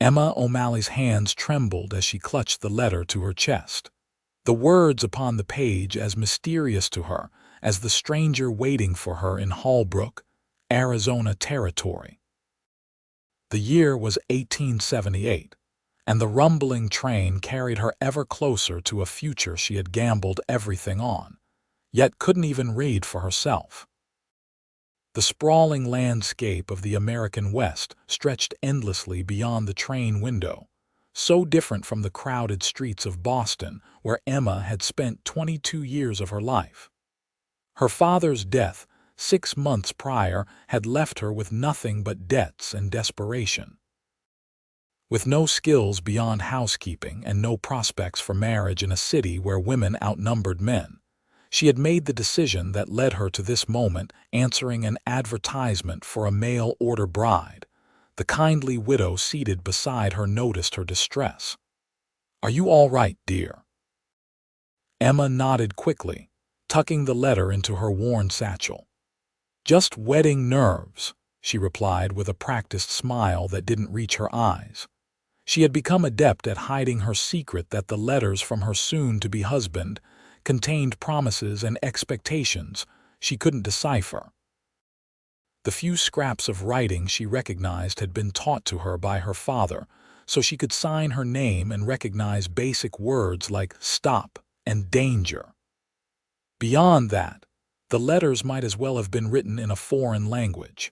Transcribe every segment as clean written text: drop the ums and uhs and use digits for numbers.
Emma O'Malley's hands trembled as she clutched the letter to her chest. The words upon the page as mysterious to her as the stranger waiting for her in Holbrook, Arizona territory. The year was 1878, and the rumbling train carried her ever closer to a future she had gambled everything on, yet couldn't even read for herself. The sprawling landscape of the American West stretched endlessly beyond the train window, so different from the crowded streets of Boston, where Emma had spent 22 years of her life. Her father's death, 6 months prior, had left her with nothing but debts and desperation. With no skills beyond housekeeping and no prospects for marriage in a city where women outnumbered men, she had made the decision that led her to this moment, answering an advertisement for a mail-order bride. The kindly widow seated beside her noticed her distress. "Are you all right, dear?" Emma nodded quickly, tucking the letter into her worn satchel. "Just wetting nerves," she replied with a practiced smile that didn't reach her eyes. She had become adept at hiding her secret that the letters from her soon-to-be husband contained promises and expectations she couldn't decipher. The few scraps of writing she recognized had been taught to her by her father, so she could sign her name and recognize basic words like stop and danger. Beyond that, the letters might as well have been written in a foreign language.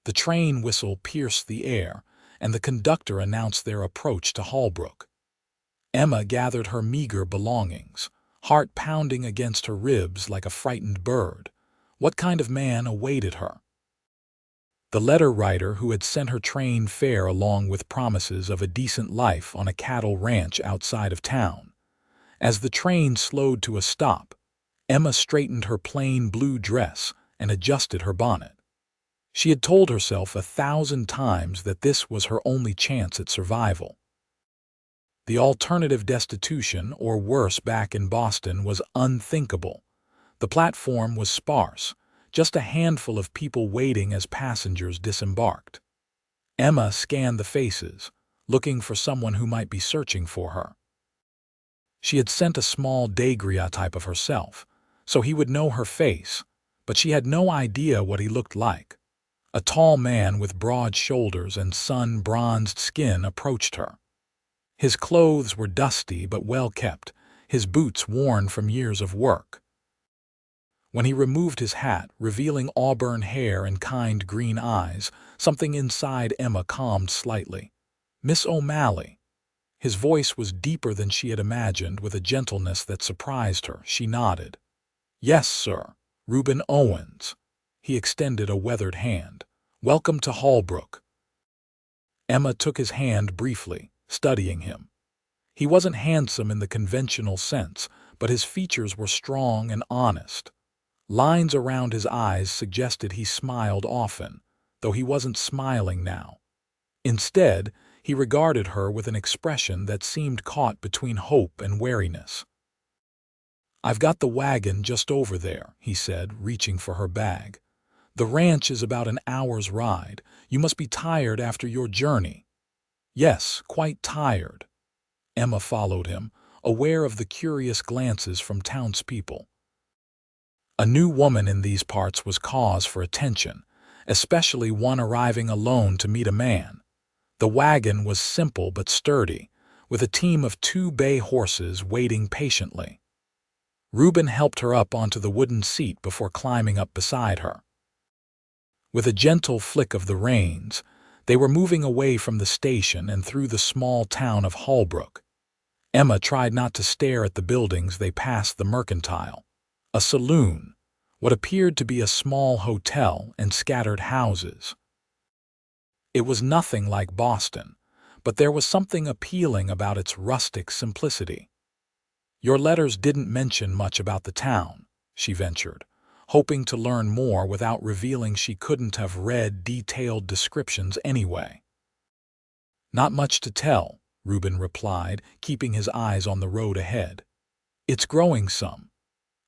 The train whistle pierced the air, and the conductor announced their approach to Holbrook. Emma gathered her meager belongings, heart pounding against her ribs like a frightened bird. What kind of man awaited her? The letter writer who had sent her train fare along with promises of a decent life on a cattle ranch outside of town. As the train slowed to a stop, Emma straightened her plain blue dress and adjusted her bonnet. She had told herself 1,000 times that this was her only chance at survival. The alternative, destitution or worse back in Boston, was unthinkable. The platform was sparse, just a handful of people waiting as passengers disembarked. Emma scanned the faces, looking for someone who might be searching for her. She had sent a small daguerreotype of herself, so he would know her face, but she had no idea what he looked like. A tall man with broad shoulders and sun-bronzed skin approached her. His clothes were dusty but well kept, his boots worn from years of work. When he removed his hat, revealing auburn hair and kind green eyes, something inside Emma calmed slightly. "Miss O'Malley." His voice was deeper than she had imagined, with a gentleness that surprised her. She nodded. "Yes, sir. Ruben Owens." He extended a weathered hand. "Welcome to Holbrook." Emma took his hand briefly, studying him. He wasn't handsome in the conventional sense, but his features were strong and honest. Lines around his eyes suggested he smiled often, though he wasn't smiling now. Instead, he regarded her with an expression that seemed caught between hope and wariness. "I've got the wagon just over there," he said, reaching for her bag. "The ranch is about an hour's ride. You must be tired after your journey." "Yes, quite tired." Emma followed him, aware of the curious glances from townspeople. A new woman in these parts was cause for attention, especially one arriving alone to meet a man. The wagon was simple but sturdy, with a team of 2 bay horses waiting patiently. Ruben helped her up onto the wooden seat before climbing up beside her. With a gentle flick of the reins, they were moving away from the station and through the small town of Holbrook. Emma tried not to stare at the buildings they passed: the Mercantile, a saloon, what appeared to be a small hotel, and scattered houses. It was nothing like Boston, but there was something appealing about its rustic simplicity. "Your letters didn't mention much about the town," she ventured, hoping to learn more without revealing she couldn't have read detailed descriptions anyway. "Not much to tell," Ruben replied, keeping his eyes on the road ahead. "It's growing some.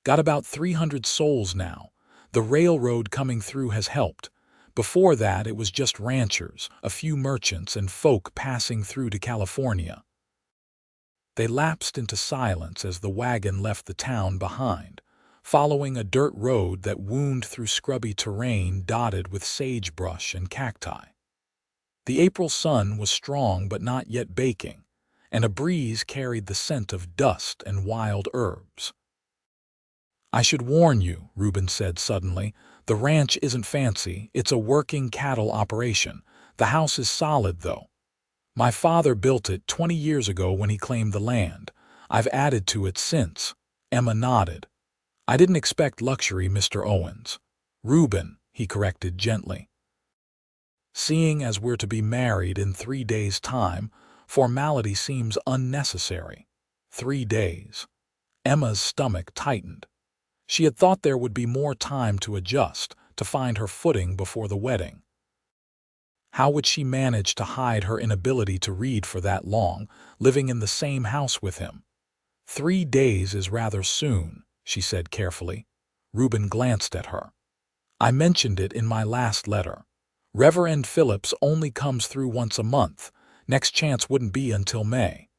Got about 300 souls now. The railroad coming through has helped, Before that, it was just ranchers, a few merchants, and folk passing through to California. They lapsed into silence as the wagon left the town behind, following a dirt road that wound through scrubby terrain dotted with sagebrush and cacti. The April sun was strong but not yet baking, and a breeze carried the scent of dust and wild herbs. "I should warn you," Ruben said suddenly, "the ranch isn't fancy, it's a working cattle operation. The house is solid, though. My father built it 20 years ago when he claimed the land. I've added to it since." Emma nodded. "I didn't expect luxury, Mr. Owens." "Ruben," he corrected gently. "Seeing as we're to be married in 3 days' time, formality seems unnecessary." 3 days. Emma's stomach tightened. She had thought there would be more time to adjust, to find her footing before the wedding. How would she manage to hide her inability to read for that long, living in the same house with him? 3 days is rather soon, she said carefully. Ruben glanced at her. "I mentioned it in my last letter. Reverend Phillips only comes through once a month. Next chance wouldn't be until May."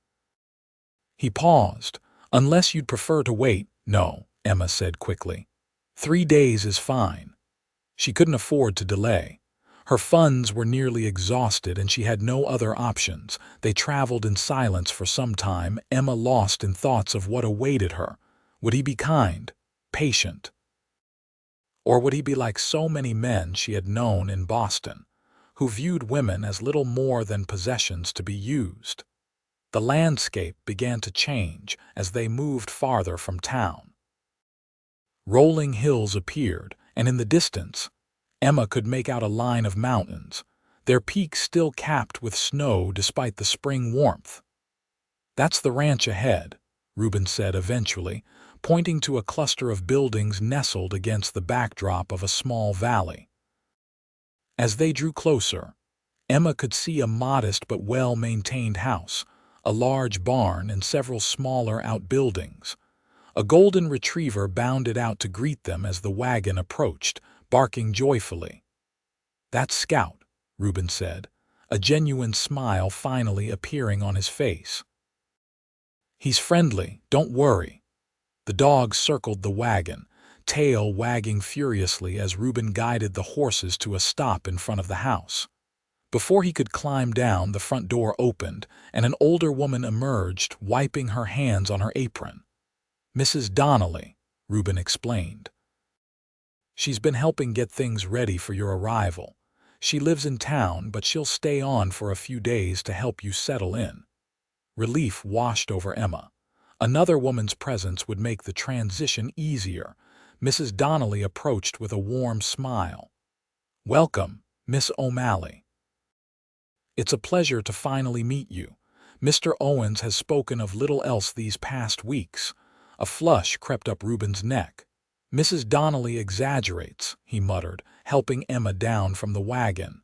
He paused. "Unless you'd prefer to wait." "No," Emma said quickly. 3 days is fine." She couldn't afford to delay. Her funds were nearly exhausted and she had no other options. They traveled in silence for some time, Emma lost in thoughts of what awaited her. Would he be kind, patient? Or would he be like so many men she had known in Boston, who viewed women as little more than possessions to be used? The landscape began to change as they moved farther from town. Rolling hills appeared, and in the distance, Emma could make out a line of mountains, their peaks still capped with snow despite the spring warmth. "That's the ranch ahead," Ruben said eventually, pointing to a cluster of buildings nestled against the backdrop of a small valley. As they drew closer, Emma could see a modest but well-maintained house, a large barn, and several smaller outbuildings. A golden retriever bounded out to greet them as the wagon approached, barking joyfully. "That's Scout," Ruben said, a genuine smile finally appearing on his face. "He's friendly, don't worry." The dog circled the wagon, tail wagging furiously as Ruben guided the horses to a stop in front of the house. Before he could climb down, the front door opened, and an older woman emerged, wiping her hands on her apron. "Mrs. Donnelly," Ruben explained. "She's been helping get things ready for your arrival. She lives in town, but she'll stay on for a few days to help you settle in." Relief washed over Emma. Another woman's presence would make the transition easier. Mrs. Donnelly approached with a warm smile. "Welcome, Miss O'Malley. It's a pleasure to finally meet you. Mr. Owens has spoken of little else these past weeks." A flush crept up Ruben's neck. "Mrs. Donnelly exaggerates," he muttered, helping Emma down from the wagon.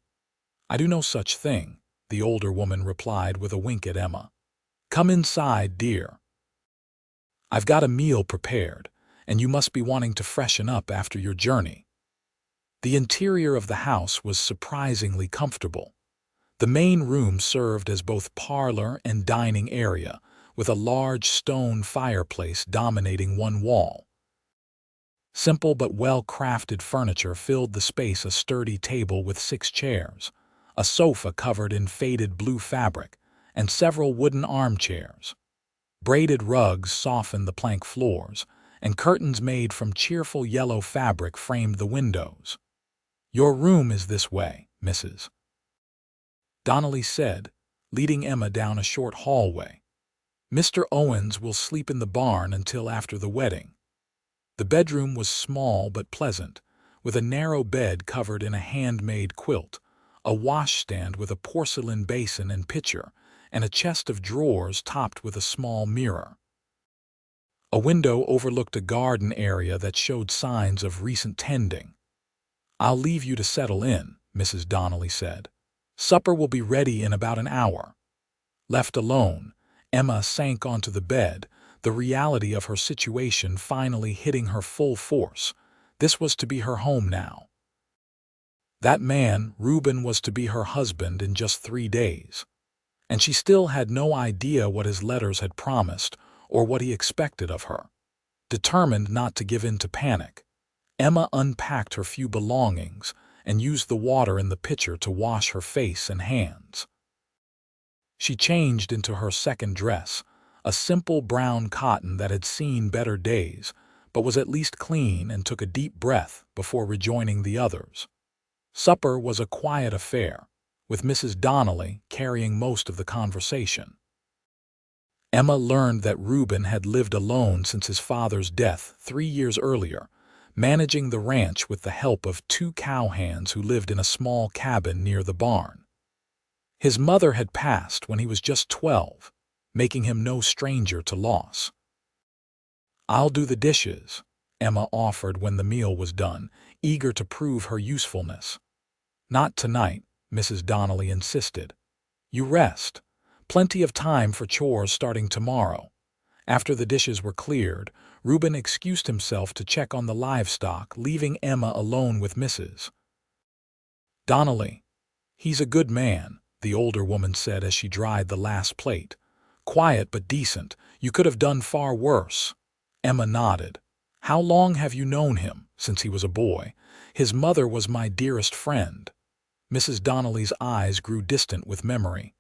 "I do no such thing," the older woman replied with a wink at Emma. "Come inside, dear. I've got a meal prepared, and you must be wanting to freshen up after your journey." The interior of the house was surprisingly comfortable. The main room served as both parlor and dining area, with a large stone fireplace dominating one wall. Simple but well-crafted furniture filled the space: a sturdy table with 6 chairs, a sofa covered in faded blue fabric, and several wooden armchairs. Braided rugs softened the plank floors, and curtains made from cheerful yellow fabric framed the windows. "Your room is this way, Mrs. Donnelly said, leading Emma down a short hallway. "Mr. Owens will sleep in the barn until after the wedding." The bedroom was small but pleasant, with a narrow bed covered in a handmade quilt, a washstand with a porcelain basin and pitcher, and a chest of drawers topped with a small mirror. A window overlooked a garden area that showed signs of recent tending. "I'll leave you to settle in," Mrs. Donnelly said. "Supper will be ready in about an hour." Left alone, Emma sank onto the bed, the reality of her situation finally hitting her full force. This was to be her home now. That man, Ruben, was to be her husband in just 3 days, and she still had no idea what his letters had promised or what he expected of her. Determined not to give in to panic, Emma unpacked her few belongings and used the water in the pitcher to wash her face and hands. She changed into her second dress, a simple brown cotton that had seen better days, but was at least clean, and took a deep breath before rejoining the others. Supper was a quiet affair, with Mrs. Donnelly carrying most of the conversation. Emma learned that Ruben had lived alone since his father's death 3 years earlier, managing the ranch with the help of 2 cowhands who lived in a small cabin near the barn. His mother had passed when he was just 12, making him no stranger to loss. "I'll do the dishes," Emma offered when the meal was done, eager to prove her usefulness. "Not tonight," Mrs. Donnelly insisted. "You rest. Plenty of time for chores starting tomorrow." After the dishes were cleared, Ruben excused himself to check on the livestock, leaving Emma alone with Mrs. Donnelly. "He's a good man," the older woman said as she dried the last plate. "Quiet but decent. You could have done far worse." Emma nodded. "How long have you known him?" "Since he was a boy. His mother was my dearest friend." Mrs. Donnelly's eyes grew distant with memory.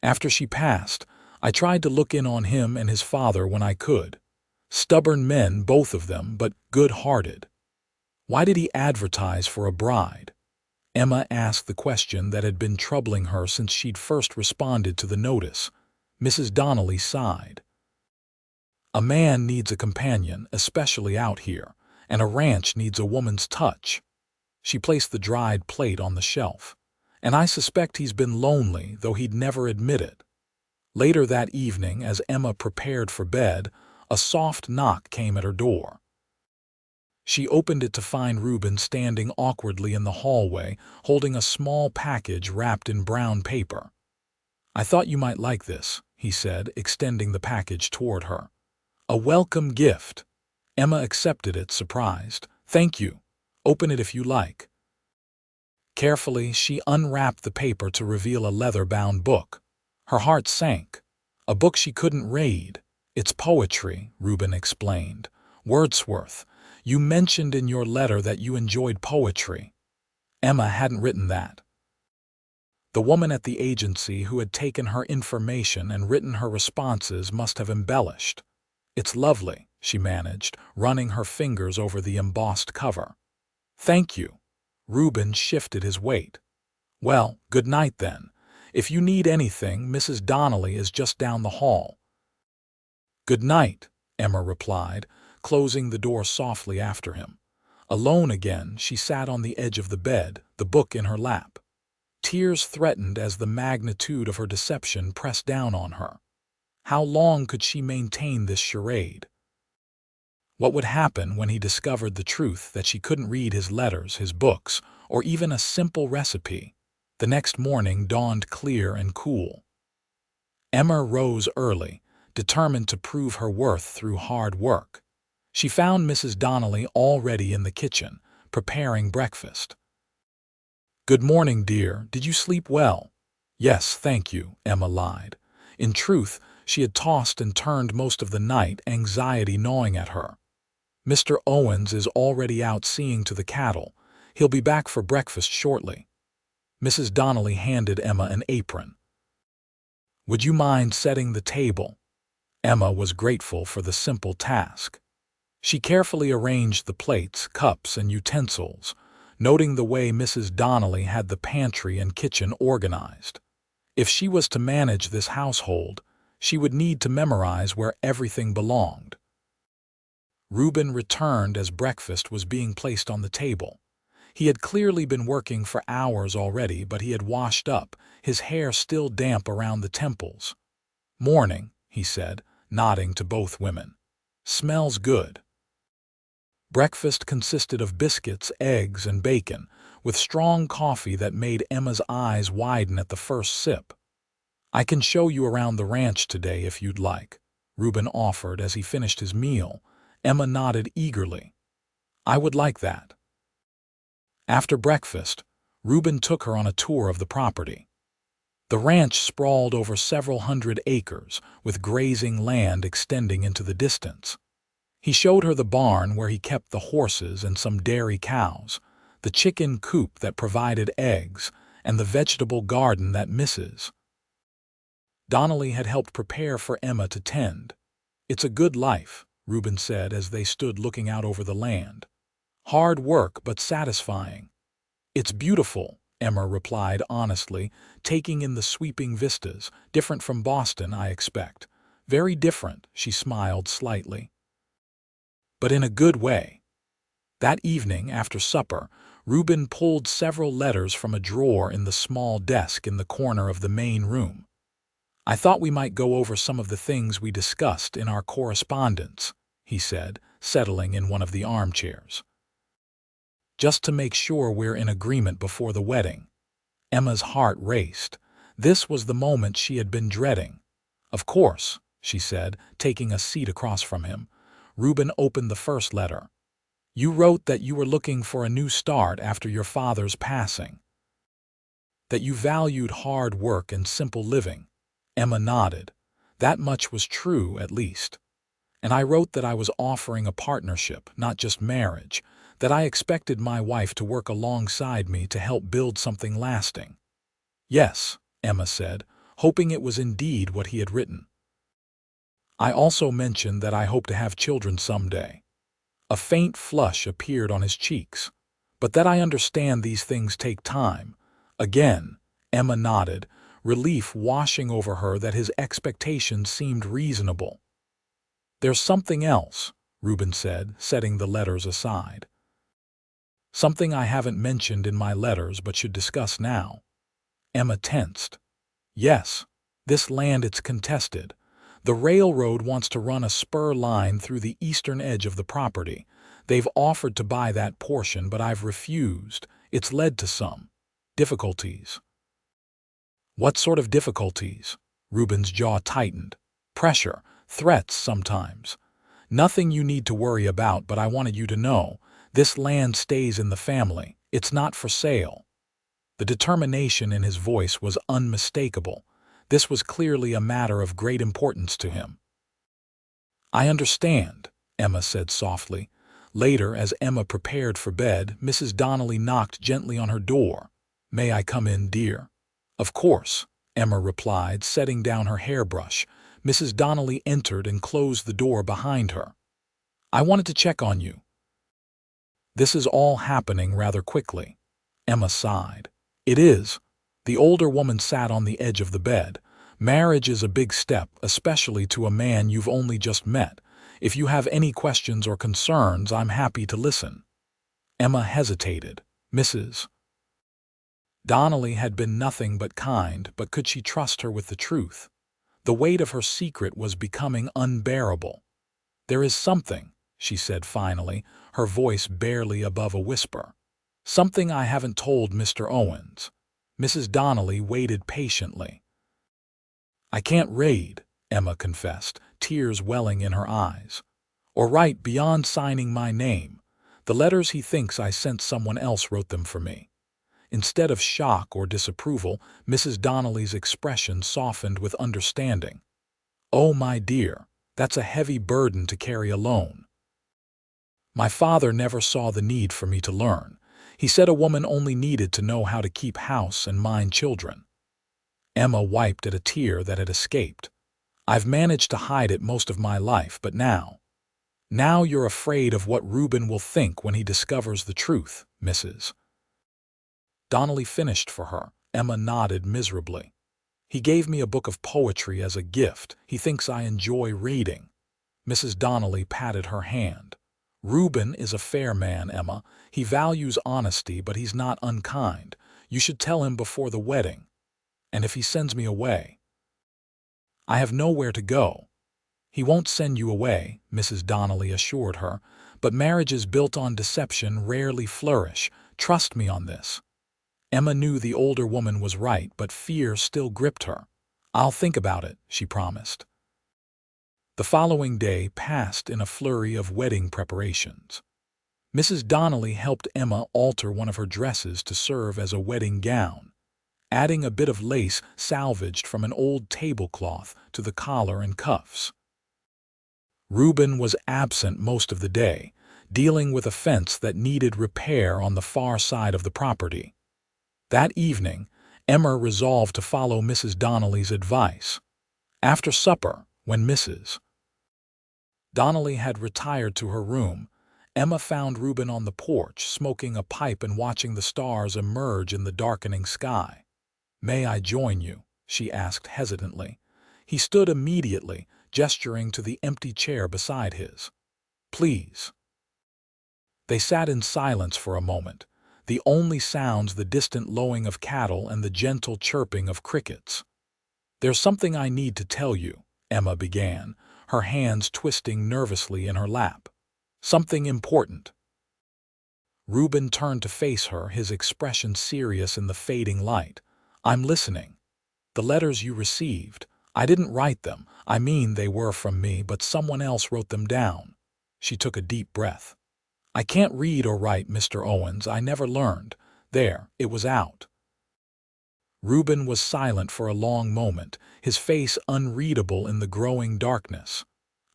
"After she passed, I tried to look in on him and his father when I could. Stubborn men, both of them, but good-hearted." "Why did he advertise for a bride?" Emma asked the question that had been troubling her since she'd first responded to the notice. Mrs. Donnelly sighed. "A man needs a companion, especially out here, and a ranch needs a woman's touch." She placed the dried plate on the shelf. "And I suspect he's been lonely, though he'd never admit it." Later that evening, as Emma prepared for bed, a soft knock came at her door. She opened it to find Ruben standing awkwardly in the hallway, holding a small package wrapped in brown paper. "I thought you might like this," he said, extending the package toward her. "A welcome gift." Emma accepted it, surprised. "Thank you. Open it if you like." Carefully, she unwrapped the paper to reveal a leather-bound book. Her heart sank. A book she couldn't read. "It's poetry," Ruben explained. "Wordsworth. You mentioned in your letter that you enjoyed poetry." Emma hadn't written that. The woman at the agency who had taken her information and written her responses must have embellished. "It's lovely," she managed, running her fingers over the embossed cover. "Thank you." Ruben shifted his weight. "Well, good night then. If you need anything, Mrs. Donnelly is just down the hall." "Good night," Emma replied, closing the door softly after him. Alone again, she sat on the edge of the bed, the book in her lap. Tears threatened as the magnitude of her deception pressed down on her. How long could she maintain this charade? What would happen when he discovered the truth that she couldn't read his letters, his books, or even a simple recipe? The next morning dawned clear and cool. Emma rose early, determined to prove her worth through hard work. She found Mrs. Donnelly already in the kitchen, preparing breakfast. "Good morning, dear. Did you sleep well?" "Yes, thank you," Emma lied. In truth, she had tossed and turned most of the night, anxiety gnawing at her. "Mr. Owens is already out seeing to the cattle. He'll be back for breakfast shortly." Mrs. Donnelly handed Emma an apron. "Would you mind setting the table?" Emma was grateful for the simple task. She carefully arranged the plates, cups, and utensils, noting the way Mrs. Donnelly had the pantry and kitchen organized. If she was to manage this household, she would need to memorize where everything belonged. Ruben returned as breakfast was being placed on the table. He had clearly been working for hours already, but he had washed up, his hair still damp around the temples. "Morning," he said, nodding to both women. "Smells good." Breakfast consisted of biscuits, eggs, and bacon, with strong coffee that made Emma's eyes widen at the first sip. "I can show you around the ranch today if you'd like," Ruben offered as he finished his meal. Emma nodded eagerly. "I would like that." After breakfast, Ruben took her on a tour of the property. The ranch sprawled over several hundred acres, with grazing land extending into the distance. He showed her the barn where he kept the horses and some dairy cows, the chicken coop that provided eggs, and the vegetable garden that Mrs. Donnelly had helped prepare for Emma to tend. "It's a good life," Ruben said as they stood looking out over the land. "Hard work, but satisfying." "It's beautiful," Emma replied honestly, taking in the sweeping vistas. "Different from Boston, I expect." "Very different," she smiled slightly. "But in a good way." That evening, after supper, Ruben pulled several letters from a drawer in the small desk in the corner of the main room. "I thought we might go over some of the things we discussed in our correspondence," he said, settling in one of the armchairs. "Just to make sure we're in agreement before the wedding." Emma's heart raced. This was the moment she had been dreading. "Of course," she said, taking a seat across from him. Ruben opened the first letter. "You wrote that you were looking for a new start after your father's passing. That you valued hard work and simple living." Emma nodded. That much was true, at least. "And I wrote that I was offering a partnership, not just marriage, that I expected my wife to work alongside me to help build something lasting." "Yes," Emma said, hoping it was indeed what he had written. "I also mentioned that I hope to have children someday." A faint flush appeared on his cheeks. "But that I understand these things take time." Again, Emma nodded, relief washing over her that his expectations seemed reasonable. "There's something else," Ruben said, setting the letters aside. "Something I haven't mentioned in my letters but should discuss now." Emma tensed. "Yes, this land, it's contested. The railroad wants to run a spur line through the eastern edge of the property. They've offered to buy that portion, but I've refused. It's led to some difficulties." "What sort of difficulties?" Ruben's jaw tightened. "Pressure, threats sometimes." "Nothing you need to worry about, but I wanted you to know. This land stays in the family. It's not for sale." The determination in his voice was unmistakable. This was clearly a matter of great importance to him. "I understand," Emma said softly. Later, as Emma prepared for bed, Mrs. Donnelly knocked gently on her door. "May I come in, dear?" "Of course," Emma replied, setting down her hairbrush. Mrs. Donnelly entered and closed the door behind her. "I wanted to check on you." "This is all happening rather quickly." Emma sighed. "It is." The older woman sat on the edge of the bed. "Marriage is a big step, especially to a man you've only just met. If you have any questions or concerns, I'm happy to listen." Emma hesitated. Mrs. Donnelly had been nothing but kind, but could she trust her with the truth? The weight of her secret was becoming unbearable. "There is something," she said finally, her voice barely above a whisper. "Something I haven't told Mr. Owens." Mrs. Donnelly waited patiently. "I can't read," Emma confessed, tears welling in her eyes. "Or write beyond signing my name. The letters he thinks I sent someone else wrote them for me." Instead of shock or disapproval, Mrs. Donnelly's expression softened with understanding. "Oh, my dear, that's a heavy burden to carry alone. My father never saw the need for me to learn. He said a woman only needed to know how to keep house and mind children." Emma wiped at a tear that had escaped. "I've managed to hide it most of my life, but now you're afraid of what Ruben will think when he discovers the truth, Mrs. Donnelly finished for her. Emma nodded miserably. "He gave me a book of poetry as a gift. He thinks I enjoy reading." Mrs. Donnelly patted her hand. "Ruben is a fair man, Emma. He values honesty, but he's not unkind. You should tell him before the wedding. And if he sends me away—" "I have nowhere to go." "He won't send you away," Mrs. Donnelly assured her, "but marriages built on deception rarely flourish. Trust me on this." Emma knew the older woman was right, but fear still gripped her. "I'll think about it," she promised. The following day passed in a flurry of wedding preparations. Mrs. Donnelly helped Emma alter one of her dresses to serve as a wedding gown, adding a bit of lace salvaged from an old tablecloth to the collar and cuffs. Ruben was absent most of the day, dealing with a fence that needed repair on the far side of the property. That evening, Emma resolved to follow Mrs. Donnelly's advice. After supper, when Mrs. Donnelly had retired to her room, Emma found Ruben on the porch, smoking a pipe and watching the stars emerge in the darkening sky. "May I join you?" she asked hesitantly. He stood immediately, gesturing to the empty chair beside his. "Please." They sat in silence for a moment, the only sounds the distant lowing of cattle and the gentle chirping of crickets. "There's something I need to tell you," Emma began, her hands twisting nervously in her lap. "Something important." Ruben turned to face her, his expression serious in the fading light. "I'm listening. The letters you received, I didn't write them. I mean, they were from me, but someone else wrote them down." She took a deep breath. "I can't read or write, Mr. Owens. I never learned. There, it was out." Ruben was silent for a long moment, his face unreadable in the growing darkness.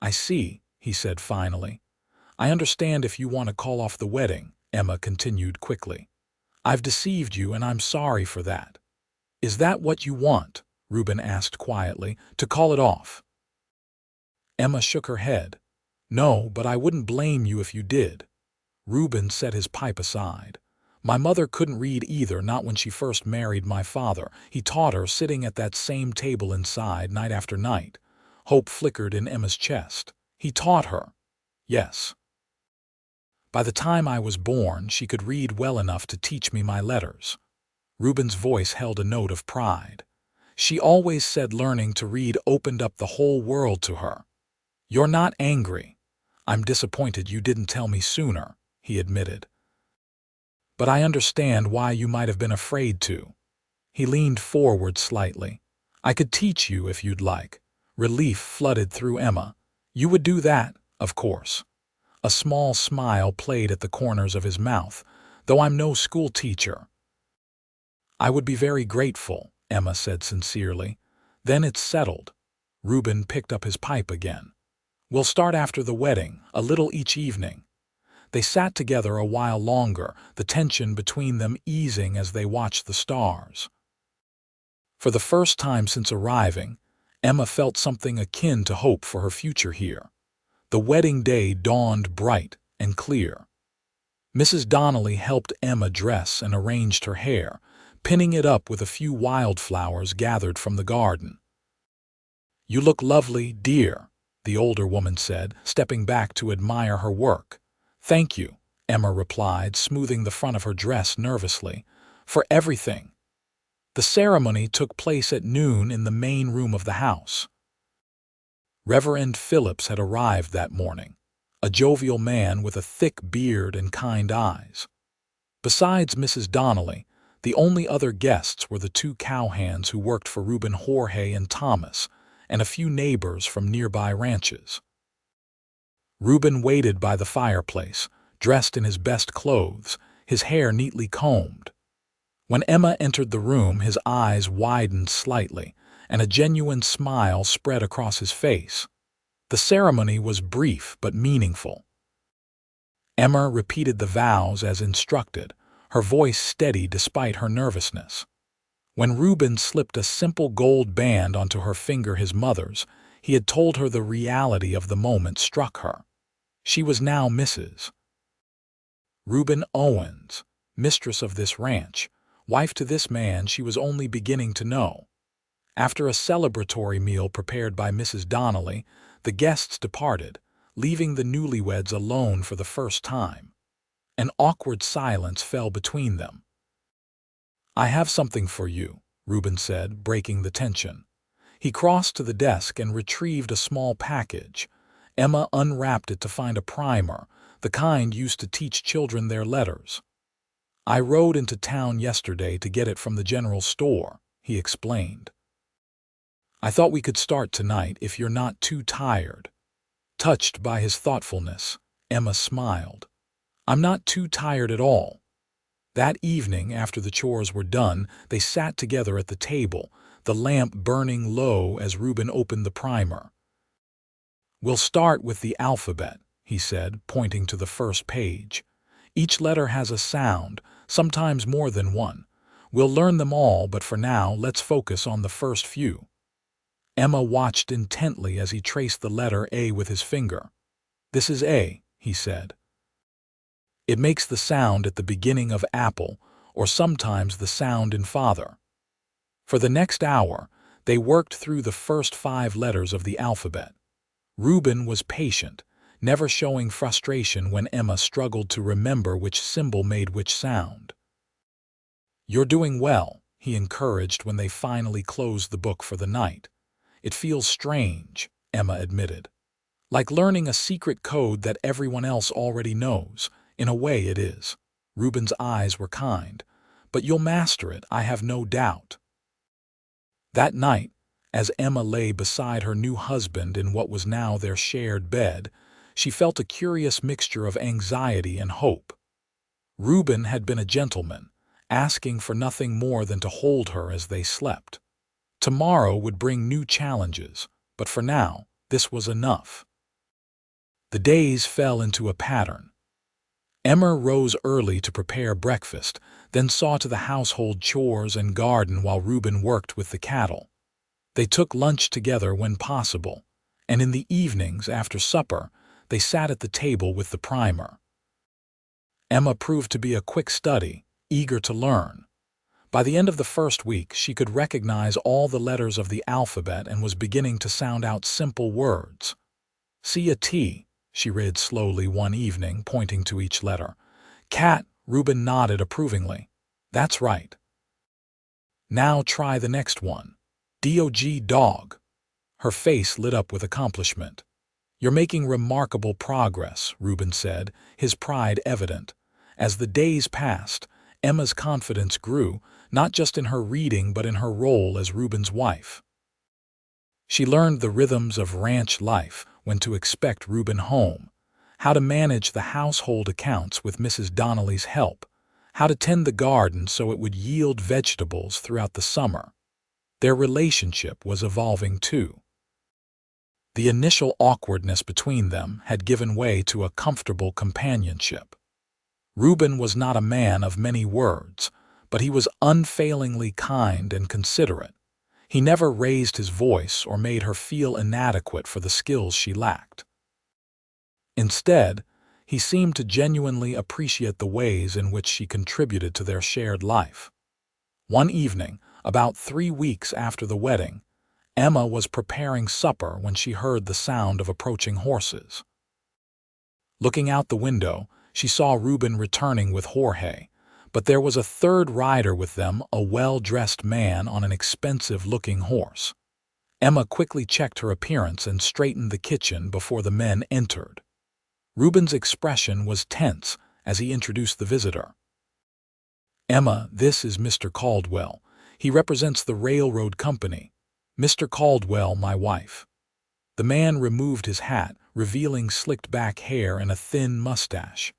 "I see," he said finally. "I understand if you want to call off the wedding," Emma continued quickly. "I've deceived you, and I'm sorry for that." "Is that what you want?" Ruben asked quietly, "to call it off?" Emma shook her head. "No, but I wouldn't blame you if you did." Ruben set his pipe aside. "My mother couldn't read either, not when she first married my father. He taught her, sitting at that same table inside, night after night." Hope flickered in Emma's chest. "He taught her?" "Yes. By the time I was born, she could read well enough to teach me my letters." Ruben's voice held a note of pride. "She always said learning to read opened up the whole world to her." "You're not angry?" "I'm disappointed you didn't tell me sooner," he admitted. "But I understand why you might have been afraid to." He leaned forward slightly. "I could teach you if you'd like." Relief flooded through Emma. "You would do that, of course." A small smile played at the corners of his mouth. "Though I'm no school teacher." "I would be very grateful," Emma said sincerely. "Then it's settled." Ruben picked up his pipe again. "We'll start after the wedding, a little each evening." They sat together a while longer, the tension between them easing as they watched the stars. For the first time since arriving, Emma felt something akin to hope for her future here. The wedding day dawned bright and clear. Mrs. Donnelly helped Emma dress and arranged her hair, pinning it up with a few wildflowers gathered from the garden. "You look lovely, dear," the older woman said, stepping back to admire her work. "Thank you," Emma replied, smoothing the front of her dress nervously. "For everything." The ceremony took place at noon in the main room of the house. Reverend Phillips had arrived that morning, a jovial man with a thick beard and kind eyes. Besides Mrs. Donnelly, the only other guests were the two cowhands who worked for Ruben, Jorge and Thomas, and a few neighbors from nearby ranches. Ruben waited by the fireplace, dressed in his best clothes, his hair neatly combed. When Emma entered the room, his eyes widened slightly, and a genuine smile spread across his face. The ceremony was brief but meaningful. Emma repeated the vows as instructed, her voice steady despite her nervousness. When Ruben slipped a simple gold band onto her finger, his mother's, he had told her the reality of the moment struck her. She was now Mrs. Ruben Owens, mistress of this ranch, wife to this man she was only beginning to know. After a celebratory meal prepared by Mrs. Donnelly, the guests departed, leaving the newlyweds alone for the first time. An awkward silence fell between them. "I have something for you," Ruben said, breaking the tension. He crossed to the desk and retrieved a small package. Emma unwrapped it to find a primer, the kind used to teach children their letters. "I rode into town yesterday to get it from the general store," he explained. "I thought we could start tonight if you're not too tired." Touched by his thoughtfulness, Emma smiled. I'm not too tired at all. That evening, after the chores were done, they sat together at the table, the lamp burning low as Ruben opened the primer. "We'll start with the alphabet," he said, pointing to the first page. "Each letter has a sound, sometimes more than one. We'll learn them all, but for now, let's focus on the first few." Emma watched intently as he traced the letter A with his finger. "This is A," he said. "It makes the sound at the beginning of apple, or sometimes the sound in father." For the next hour, they worked through the first 5 letters of the alphabet. Ruben was patient, never showing frustration when Emma struggled to remember which symbol made which sound. "You're doing well," he encouraged when they finally closed the book for the night. "It feels strange," Emma admitted. "Like learning a secret code that everyone else already knows. In a way it is." Ruben's eyes were kind. "But you'll master it, I have no doubt." That night, as Emma lay beside her new husband in what was now their shared bed, she felt a curious mixture of anxiety and hope. Ruben had been a gentleman, asking for nothing more than to hold her as they slept. Tomorrow would bring new challenges, but for now, this was enough. The days fell into a pattern. Emma rose early to prepare breakfast, then saw to the household chores and garden while Ruben worked with the cattle. They took lunch together when possible, and in the evenings after supper, they sat at the table with the primer. Emma proved to be a quick study, eager to learn. By the end of the first week, she could recognize all the letters of the alphabet and was beginning to sound out simple words. "See a T," she read slowly one evening, pointing to each letter. "Cat," Ruben nodded approvingly. "That's right. Now try the next one. Dog, dog." Her face lit up with accomplishment. "You're making remarkable progress," Ruben said, his pride evident. As the days passed, Emma's confidence grew, not just in her reading but in her role as Ruben's wife. She learned the rhythms of ranch life, when to expect Ruben home, how to manage the household accounts with Mrs. Donnelly's help, how to tend the garden so it would yield vegetables throughout the summer. Their relationship was evolving too. The initial awkwardness between them had given way to a comfortable companionship. Ruben was not a man of many words, but he was unfailingly kind and considerate. He never raised his voice or made her feel inadequate for the skills she lacked. Instead, he seemed to genuinely appreciate the ways in which she contributed to their shared life. One evening, about 3 weeks after the wedding, Emma was preparing supper when she heard the sound of approaching horses. Looking out the window, she saw Ruben returning with Jorge, but there was a third rider with them, a well-dressed man on an expensive-looking horse. Emma quickly checked her appearance and straightened the kitchen before the men entered. Ruben's expression was tense as he introduced the visitor. "Emma, this is Mr. Caldwell. He represents the railroad company. Mr. Caldwell, my wife." The man removed his hat, revealing slicked-back hair and a thin mustache.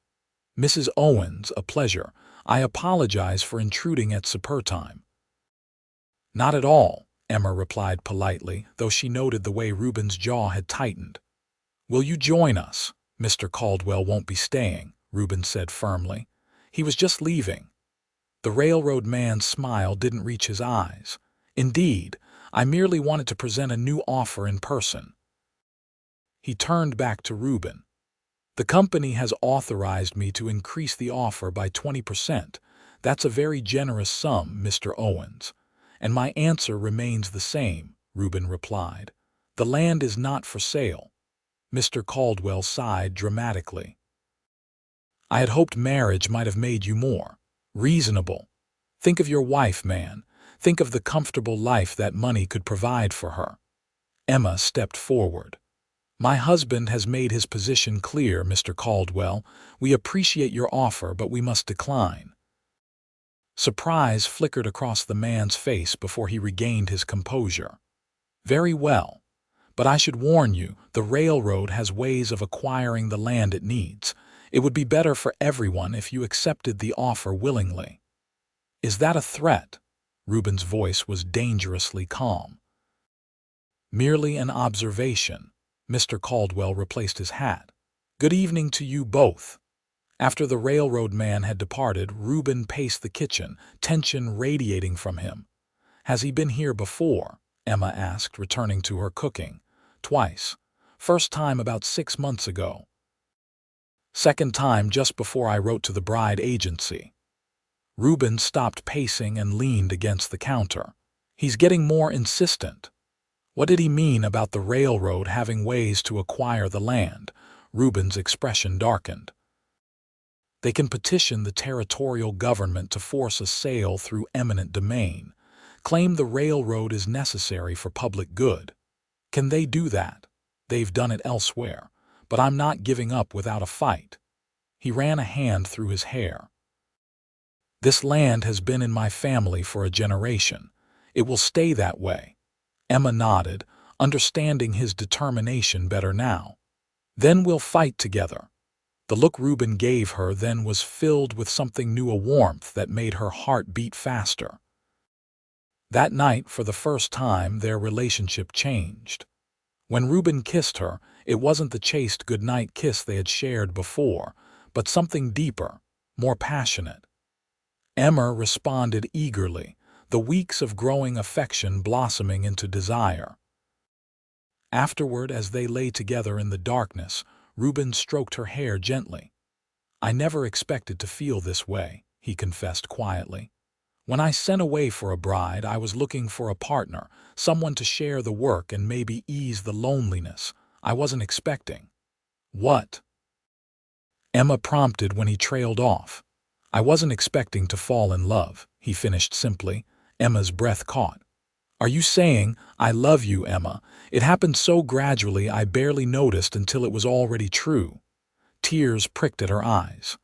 "Mrs. Owens, a pleasure. I apologize for intruding at supper time." "Not at all," Emma replied politely, though she noted the way Ruben's jaw had tightened. "Will you join us?" "Mr. Caldwell won't be staying," Ruben said firmly. "He was just leaving." The railroad man's smile didn't reach his eyes. "Indeed, I merely wanted to present a new offer in person." He turned back to Ruben. "The company has authorized me to increase the offer by 20%. That's a very generous sum, Mr. Owens. And my answer remains the same," Ruben replied. "The land is not for sale." Mr. Caldwell sighed dramatically. "I had hoped marriage might have made you more reasonable. Think of your wife, man. Think of the comfortable life that money could provide for her." Emma stepped forward. "My husband has made his position clear, Mr. Caldwell. We appreciate your offer, but we must decline." Surprise flickered across the man's face before he regained his composure. "Very well. But I should warn you, the railroad has ways of acquiring the land it needs. It would be better for everyone if you accepted the offer willingly." "Is that a threat?" Ruben's voice was dangerously calm. "Merely an observation." Mr. Caldwell replaced his hat. "Good evening to you both." After the railroad man had departed, Ruben paced the kitchen, tension radiating from him. "Has he been here before?" Emma asked, returning to her cooking. "Twice. First time about 6 months ago. Second time just before I wrote to the bride agency." Ruben stopped pacing and leaned against the counter. "He's getting more insistent." "What did he mean about the railroad having ways to acquire the land?" Ruben's expression darkened. "They can petition the territorial government to force a sale through eminent domain, claim the railroad is necessary for public good. Can they do that? They've done it elsewhere, but I'm not giving up without a fight." He ran a hand through his hair. "This land has been in my family for a generation. It will stay that way." Emma nodded, understanding his determination better now. "Then we'll fight together." The look Ruben gave her then was filled with something new, a warmth that made her heart beat faster. That night, for the first time, their relationship changed. When Ruben kissed her, it wasn't the chaste goodnight kiss they had shared before, but something deeper, more passionate. Emma responded eagerly, the weeks of growing affection blossoming into desire. Afterward, as they lay together in the darkness, Ruben stroked her hair gently. "I never expected to feel this way," he confessed quietly. "When I sent away for a bride, I was looking for a partner, someone to share the work and maybe ease the loneliness. I wasn't expecting." "What?" Emma prompted when he trailed off. "I wasn't expecting to fall in love," he finished simply. Emma's breath caught. "Are you saying, 'I love you, Emma'? It happened so gradually I barely noticed until it was already true." Tears pricked at her eyes.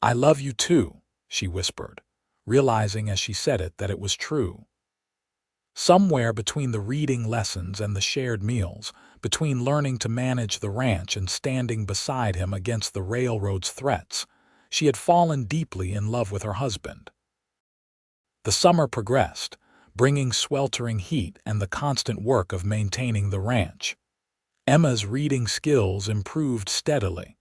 "I love you too," she whispered, realizing as she said it that it was true. Somewhere between the reading lessons and the shared meals, between learning to manage the ranch and standing beside him against the railroad's threats, she had fallen deeply in love with her husband. The summer progressed, bringing sweltering heat and the constant work of maintaining the ranch. Emma's reading skills improved steadily.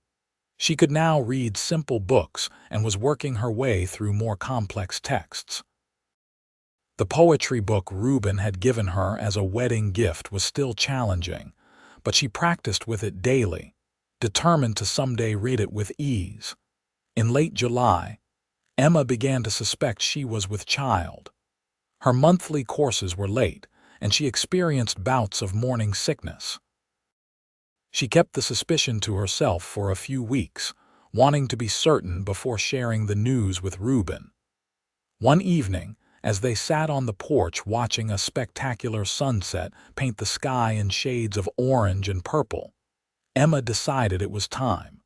She could now read simple books and was working her way through more complex texts. The poetry book Ruben had given her as a wedding gift was still challenging, but she practiced with it daily, determined to someday read it with ease. In late July, Emma began to suspect she was with child. Her monthly courses were late, and she experienced bouts of morning sickness. She kept the suspicion to herself for a few weeks, wanting to be certain before sharing the news with Ruben. One evening, as they sat on the porch watching a spectacular sunset paint the sky in shades of orange and purple, Emma decided it was time.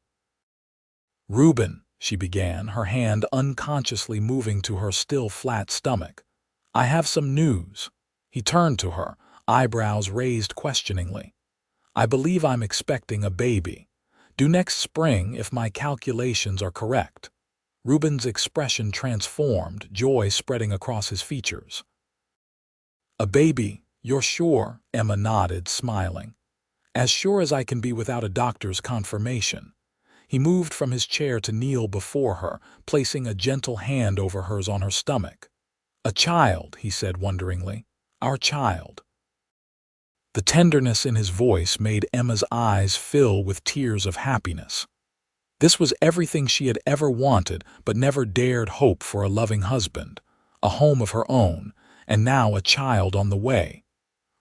"Ruben," she began, her hand unconsciously moving to her still flat stomach, "I have some news." He turned to her, eyebrows raised questioningly. "I believe I'm expecting a baby. Due next spring if my calculations are correct." Ruben's expression transformed, joy spreading across his features. "A baby, you're sure?" Emma nodded, smiling. "As sure as I can be without a doctor's confirmation." He moved from his chair to kneel before her, placing a gentle hand over hers on her stomach. "A child," he said wonderingly. "Our child." The tenderness in his voice made Emma's eyes fill with tears of happiness. This was everything she had ever wanted but never dared hope for: a loving husband, a home of her own, and now a child on the way.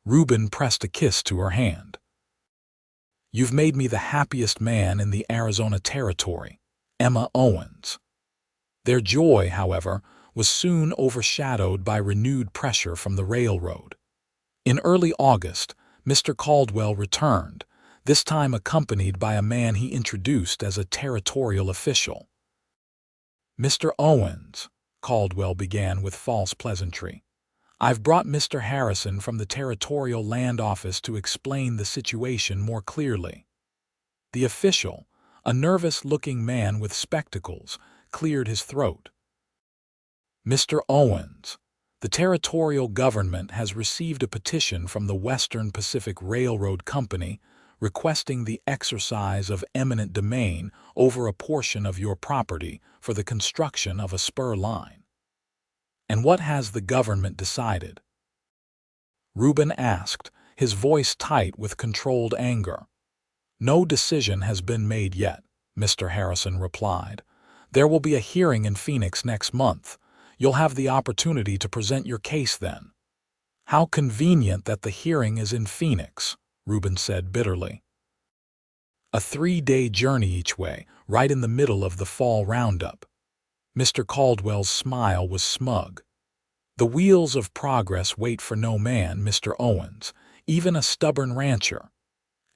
Ruben pressed a kiss to her hand. "You've made me the happiest man in the Arizona Territory." Emma Owens. Their joy, however, was soon overshadowed by renewed pressure from the railroad. In early August, Mr. Caldwell returned, this time accompanied by a man he introduced as a territorial official. "Mr. Owens," Caldwell began with false pleasantry, "I've brought Mr. Harrison from the Territorial Land Office to explain the situation more clearly." The official, A nervous-looking man with spectacles cleared his throat. "Mr. Owens, the territorial government has received a petition from the Western Pacific Railroad Company requesting the exercise of eminent domain over a portion of your property for the construction of a spur line." "And what has the government decided?" Ruben asked, his voice tight with controlled anger. "No decision has been made yet," Mr. Harrison replied. "There will be a hearing in Phoenix next month. You'll have the opportunity to present your case then." "How convenient that the hearing is in Phoenix," Ruben said bitterly. "A 3-day journey each way, right in the middle of the fall roundup." Mr. Caldwell's smile was smug. "The wheels of progress wait for no man, Mr. Owens, even a stubborn rancher."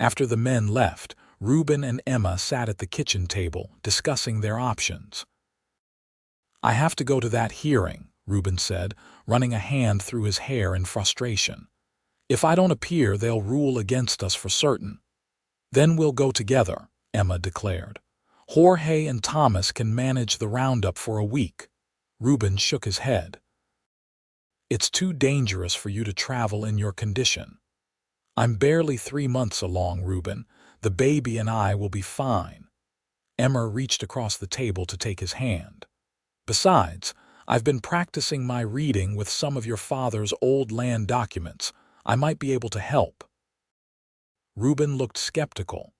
After the men left, Ruben and Emma sat at the kitchen table, discussing their options. "I have to go to that hearing," Ruben said, running a hand through his hair in frustration. "If I don't appear, they'll rule against us for certain." "Then we'll go together," Emma declared. "Jorge and Thomas can manage the roundup for a week." Ruben shook his head. "It's too dangerous for you to travel in your condition." "I'm barely 3 months along, Ruben. The baby and I will be fine." Emma reached across the table to take his hand. "Besides, I've been practicing my reading with some of your father's old land documents. I might be able to help." Ruben looked skeptical.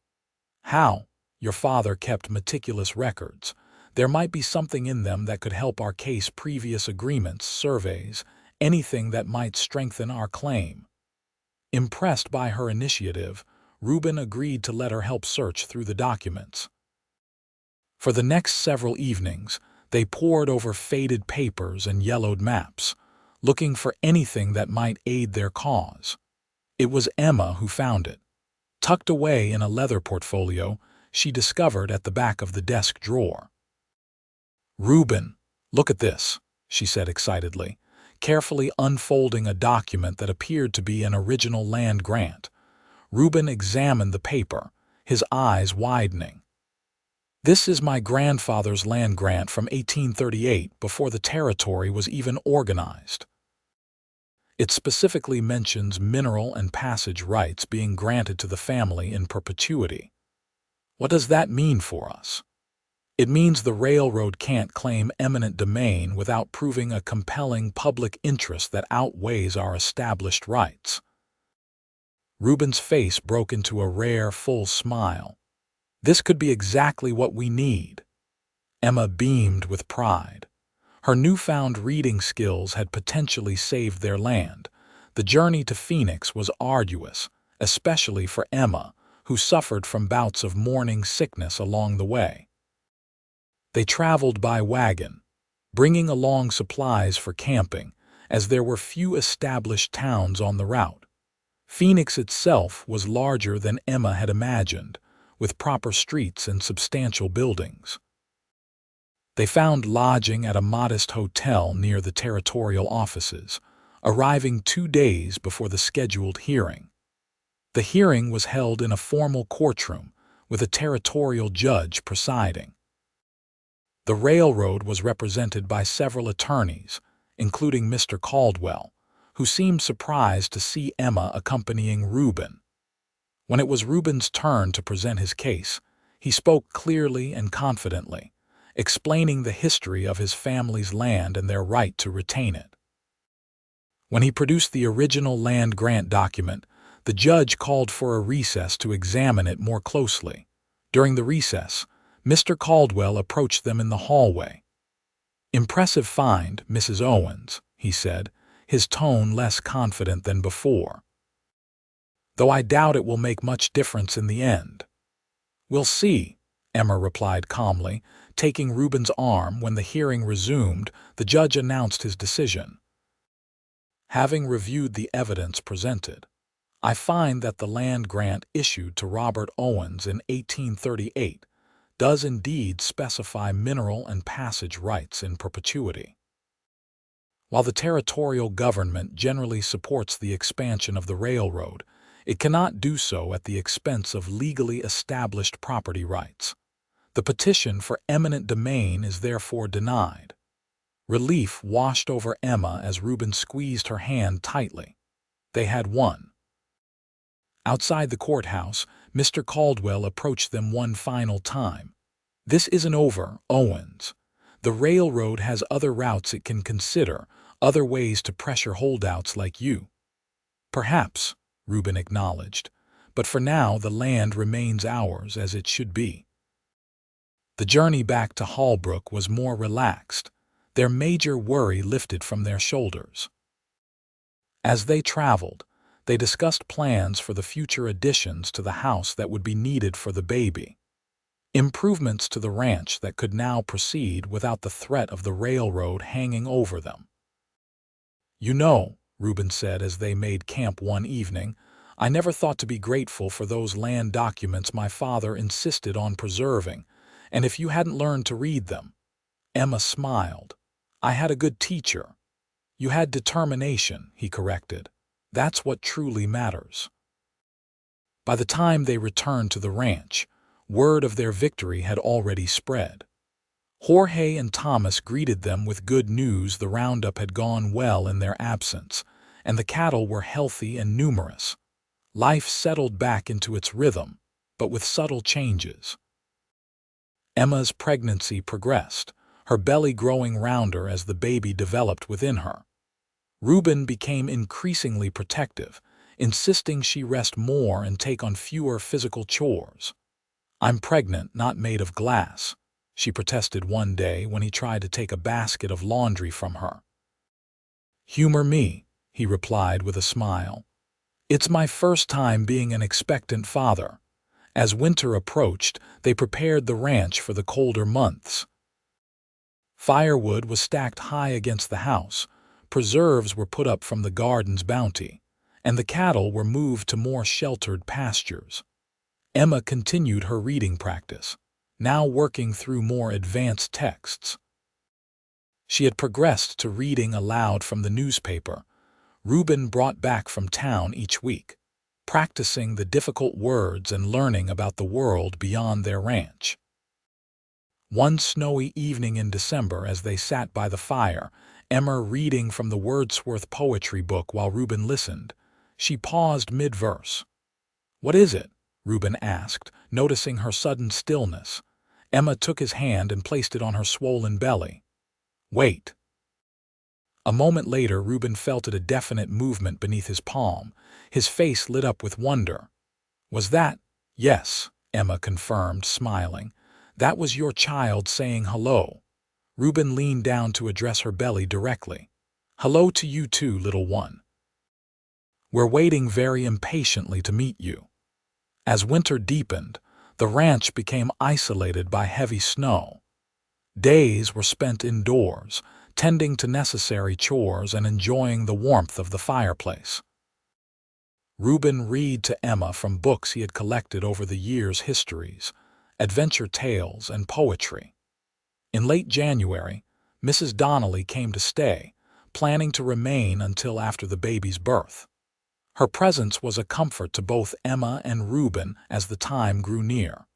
"How?" "Your father kept meticulous records. There might be something in them that could help our case, previous agreements, surveys, anything that might strengthen our claim." Impressed by her initiative, Ruben agreed to let her help search through the documents. For the next several evenings, they pored over faded papers and yellowed maps, looking for anything that might aid their cause. It was Emma who found it. Tucked away in a leather portfolio, she discovered at the back of the desk drawer. "Ruben, look at this," she said excitedly, carefully unfolding a document that appeared to be an original land grant. Ruben examined the paper, his eyes widening. "This is my grandfather's land grant from 1838, before the territory was even organized. It specifically mentions mineral and passage rights being granted to the family in perpetuity." "What does that mean for us?" "It means the railroad can't claim eminent domain without proving a compelling public interest that outweighs our established rights." Ruben's face broke into a rare, full smile. "This could be exactly what we need." Emma beamed with pride. Her newfound reading skills had potentially saved their land. The journey to Phoenix was arduous, especially for Emma, who suffered from bouts of morning sickness along the way. They traveled by wagon, bringing along supplies for camping, as there were few established towns on the route. Phoenix itself was larger than Emma had imagined, with proper streets and substantial buildings. They found lodging at a modest hotel near the territorial offices, arriving 2 days before the scheduled hearing. The hearing was held in a formal courtroom, with a territorial judge presiding. The railroad was represented by several attorneys, including Mr. Caldwell, who seemed surprised to see Emma accompanying Ruben. When it was Ruben's turn to present his case, he spoke clearly and confidently, explaining the history of his family's land and their right to retain it. When he produced the original land grant document, the judge called for a recess to examine it more closely. During the recess, Mr. Caldwell approached them in the hallway. "Impressive find, Mrs. Owens," he said, his tone less confident than before. "Though I doubt it will make much difference in the end." "We'll see," Emma replied calmly, taking Ruben's arm. When the hearing resumed, the judge announced his decision. "Having reviewed the evidence presented, I find that the land grant issued to Robert Owens in 1838 does indeed specify mineral and passage rights in perpetuity. While the territorial government generally supports the expansion of the railroad, it cannot do so at the expense of legally established property rights. The petition for eminent domain is therefore denied. Relief washed over Emma as Ruben squeezed her hand tightly. They had won. Outside the courthouse, Mr. Caldwell approached them one final time. "This isn't over, Owens. The railroad has other routes it can consider, other ways to pressure holdouts like you." "Perhaps," Ruben acknowledged, "but for now the land remains ours as it should be." The journey back to Hallbrook was more relaxed, their major worry lifted from their shoulders. As they traveled, they discussed plans for the future additions to the house that would be needed for the baby. Improvements to the ranch that could now proceed without the threat of the railroad hanging over them. "You know," Ruben said as they made camp one evening, "I never thought to be grateful for those land documents my father insisted on preserving, and if you hadn't learned to read them." Emma smiled. "I had a good teacher." "You had determination," he corrected. "That's what truly matters." By the time they returned to the ranch, word of their victory had already spread. Jorge and Thomas greeted them with good news. The roundup had gone well in their absence, and the cattle were healthy and numerous. Life settled back into its rhythm, but with subtle changes. Emma's pregnancy progressed, her belly growing rounder as the baby developed within her. Ruben became increasingly protective, insisting she rest more and take on fewer physical chores. "I'm pregnant, not made of glass," she protested one day when he tried to take a basket of laundry from her. "Humor me," he replied with a smile. "It's my first time being an expectant father." As winter approached, they prepared the ranch for the colder months. Firewood was stacked high against the house, preserves were put up from the garden's bounty, and the cattle were moved to more sheltered pastures. Emma continued her reading practice, now working through more advanced texts. She had progressed to reading aloud from the newspaper Ruben brought back from town each week, practicing the difficult words and learning about the world beyond their ranch. One snowy evening in December, as they sat by the fire, Emma reading from the Wordsworth poetry book while Ruben listened, she paused mid-verse. "What is it?" Ruben asked, noticing her sudden stillness. Emma took his hand and placed it on her swollen belly. "Wait." A moment later, Ruben felt a definite movement beneath his palm. His face lit up with wonder. "Was that?" "Yes," Emma confirmed, smiling. "That was your child saying hello." Ruben leaned down to address her belly directly. "Hello to you too, little one. We're waiting very impatiently to meet you." As winter deepened, the ranch became isolated by heavy snow. Days were spent indoors, tending to necessary chores and enjoying the warmth of the fireplace. Ruben read to Emma from books he had collected over the years, histories, adventure tales, and poetry. In late January, Mrs. Donnelly came to stay, planning to remain until after the baby's birth. Her presence was a comfort to both Emma and Ruben as the time grew near.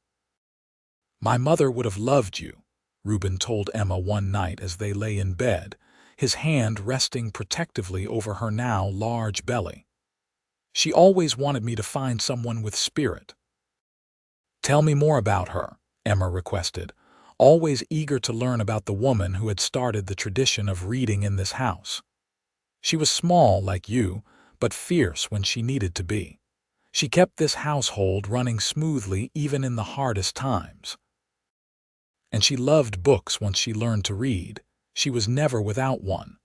"My mother would have loved you," Ruben told Emma one night as they lay in bed, his hand resting protectively over her now large belly. "She always wanted me to find someone with spirit." "Tell me more about her," Emma requested, always eager to learn about the woman who had started the tradition of reading in this house. "She was small like you, but fierce when she needed to be. She kept this household running smoothly even in the hardest times. And she loved books once she learned to read. She was never without one."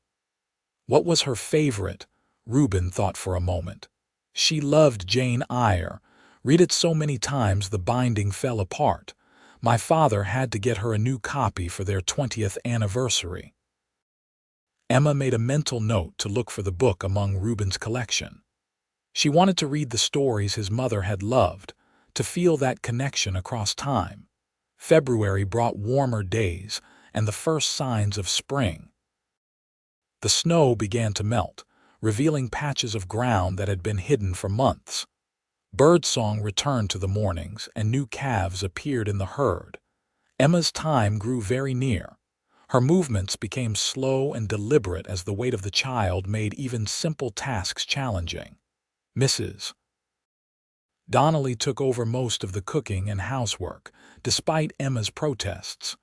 What was her favorite? Ruben thought for a moment. She loved Jane Eyre. Read it so many times the binding fell apart. My father had to get her a new copy for their 20th anniversary. Emma made a mental note to look for the book among Ruben's collection. She wanted to read the stories his mother had loved, to feel that connection across time. February brought warmer days and the first signs of spring. The snow began to melt, revealing patches of ground that had been hidden for months. Birdsong returned to the mornings, and new calves appeared in the herd. Emma's time grew very near. Her movements became slow and deliberate as the weight of the child made even simple tasks challenging. Mrs. Donnelly took over most of the cooking and housework, despite Emma's protests.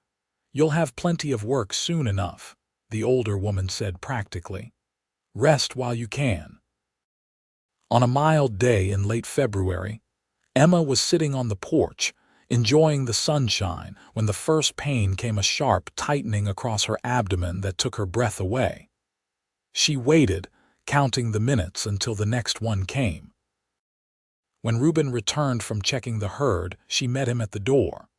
"You'll have plenty of work soon enough," the older woman said practically. "Rest while you can." On a mild day in late February, Emma was sitting on the porch, enjoying the sunshine, when the first pain came, a sharp tightening across her abdomen that took her breath away. She waited, counting the minutes until the next one came. When Ruben returned from checking the herd, she met him at the door.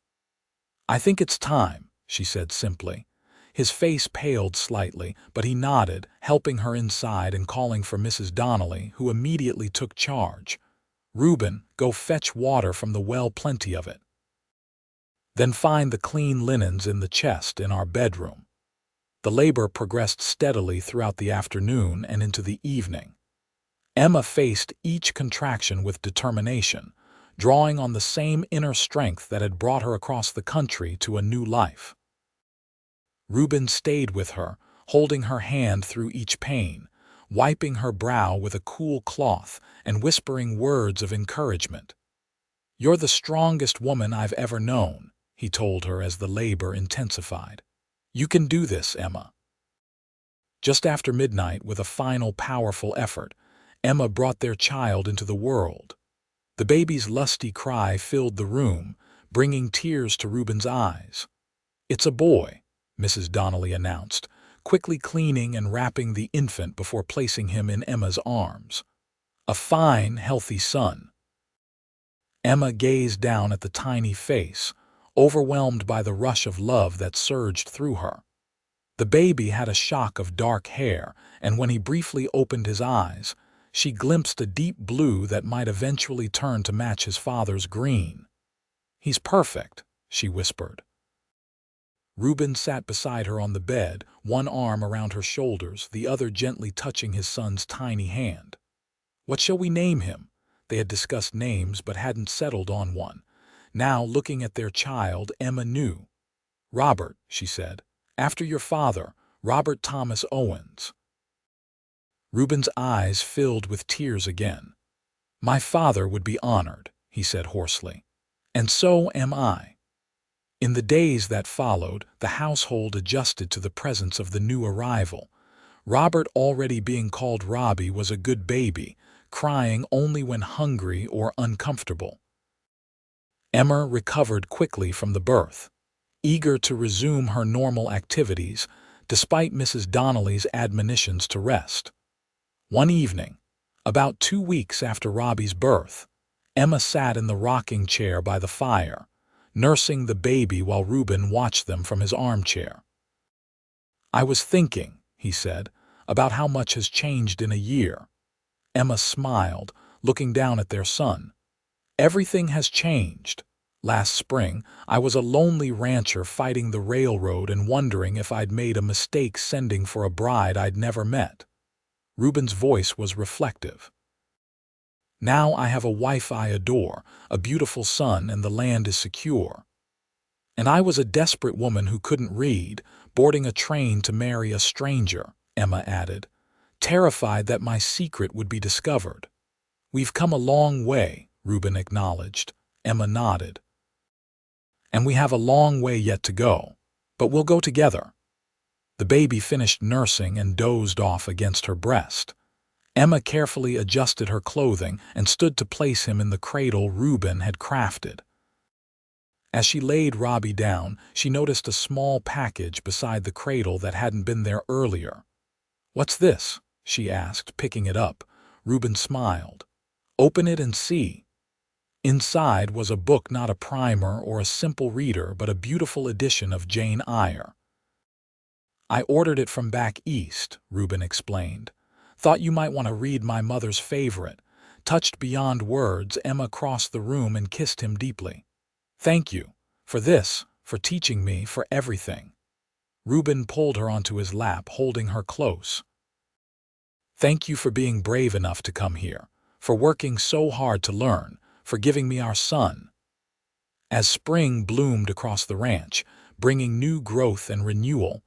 "I think it's time," she said simply. His face paled slightly, but he nodded, helping her inside and calling for Mrs. Donnelly, who immediately took charge. "Ruben, go fetch water from the well, plenty of it. Then find the clean linens in the chest in our bedroom." The labor progressed steadily throughout the afternoon and into the evening. Emma faced each contraction with determination, drawing on the same inner strength that had brought her across the country to a new life. Ruben stayed with her, holding her hand through each pain, wiping her brow with a cool cloth and whispering words of encouragement. "You're the strongest woman I've ever known," he told her as the labor intensified. "You can do this, Emma." Just after midnight, with a final powerful effort, Emma brought their child into the world. The baby's lusty cry filled the room, bringing tears to Ruben's eyes. "It's a boy," Mrs. Donnelly announced, quickly cleaning and wrapping the infant before placing him in Emma's arms. "A fine, healthy son." Emma gazed down at the tiny face, overwhelmed by the rush of love that surged through her. The baby had a shock of dark hair, and when he briefly opened his eyes, she glimpsed a deep blue that might eventually turn to match his father's green. "He's perfect," she whispered. Ruben sat beside her on the bed, one arm around her shoulders, the other gently touching his son's tiny hand. "What shall we name him?" They had discussed names but hadn't settled on one. Now, looking at their child, Emma knew. "Robert," she said, "after your father, Robert Thomas Owens." Ruben's eyes filled with tears again. "My father would be honored," he said hoarsely. "And so am I." In the days that followed, the household adjusted to the presence of the new arrival. Robert, already being called Robbie, was a good baby, crying only when hungry or uncomfortable. Emma recovered quickly from the birth, eager to resume her normal activities, despite Mrs. Donnelly's admonitions to rest. One evening, about 2 weeks after Robbie's birth, Emma sat in the rocking chair by the fire, nursing the baby while Ruben watched them from his armchair. "I was thinking," he said, "about how much has changed in a year." Emma smiled, looking down at their son. "Everything has changed. Last spring, I was a lonely rancher fighting the railroad and wondering if I'd made a mistake sending for a bride I'd never met." Ruben's voice was reflective. "Now I have a wife I adore, a beautiful son, and the land is secure. And I was a desperate woman who couldn't read, boarding a train to marry a stranger," Emma added, terrified that my secret would be discovered. "We've come a long way," Ruben acknowledged. Emma nodded. "And we have a long way yet to go, but we'll go together." The baby finished nursing and dozed off against her breast. Emma carefully adjusted her clothing and stood to place him in the cradle Ruben had crafted. As she laid Robbie down, she noticed a small package beside the cradle that hadn't been there earlier. "What's this?" she asked, picking it up. Ruben smiled. "Open it and see." Inside was a book, not a primer or a simple reader, but a beautiful edition of Jane Eyre. "I ordered it from back east," Ruben explained. "Thought you might want to read my mother's favorite." Touched beyond words, Emma crossed the room and kissed him deeply. "Thank you for this, for teaching me, for everything." Ruben pulled her onto his lap, holding her close. "Thank you for being brave enough to come here, for working so hard to learn, for giving me our son." As spring bloomed across the ranch, bringing new growth and renewal,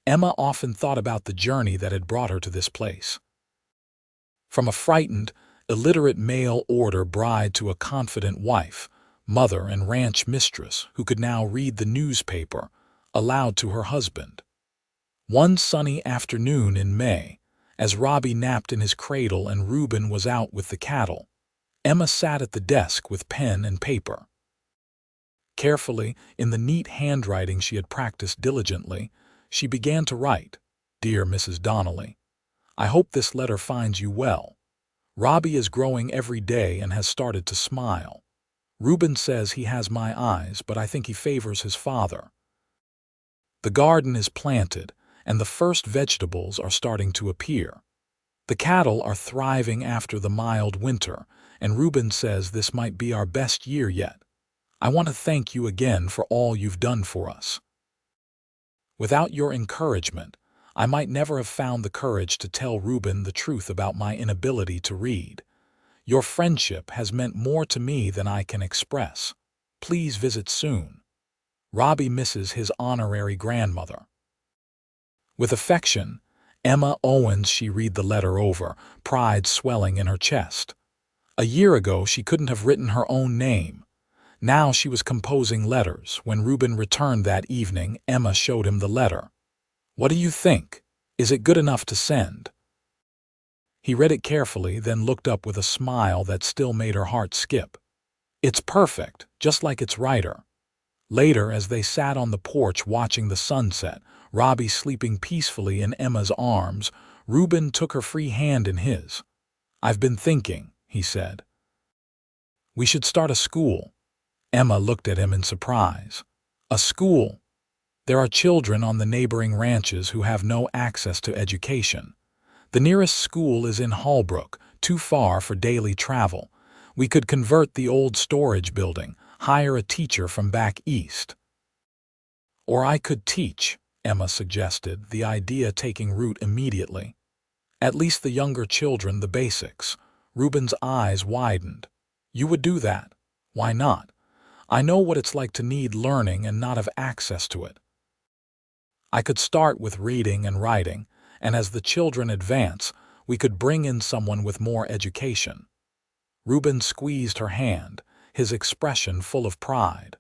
Emma often thought about the journey that had brought her to this place. From a frightened, illiterate mail-order bride to a confident wife, mother, and ranch mistress who could now read the newspaper aloud to her husband. One sunny afternoon in May, as Robbie napped in his cradle and Ruben was out with the cattle, Emma sat at the desk with pen and paper. Carefully, in the neat handwriting she had practiced diligently, she began to write, "Dear Mrs. Donnelly, I hope this letter finds you well. Robbie is growing every day and has started to smile. Ruben says he has my eyes, but I think he favors his father. The garden is planted, and the first vegetables are starting to appear. The cattle are thriving after the mild winter, and Ruben says this might be our best year yet. I want to thank you again for all you've done for us. Without your encouragement, I might never have found the courage to tell Ruben the truth about my inability to read. Your friendship has meant more to me than I can express. Please visit soon. Robbie misses his honorary grandmother." With affection, Emma Owens. She read the letter over, pride swelling in her chest. A year ago she couldn't have written her own name. Now she was composing letters. When Ruben returned that evening, Emma showed him the letter. "What do you think? Is it good enough to send?" He read it carefully, then looked up with a smile that still made her heart skip. "It's perfect, just like its writer." Later, as they sat on the porch watching the sunset, Robbie sleeping peacefully in Emma's arms, Ruben took her free hand in his. "I've been thinking," he said. "We should start a school." Emma looked at him in surprise. "A school? There are children on the neighboring ranches who have no access to education. The nearest school is in Holbrook, too far for daily travel. We could convert the old storage building, hire a teacher from back east." "Or I could teach," Emma suggested, the idea taking root immediately. "At least the younger children the basics." Ruben's eyes widened. "You would do that? Why not? I know what it's like to need learning and not have access to it. I could start with reading and writing, and as the children advance, we could bring in someone with more education." Ruben squeezed her hand, his expression full of pride.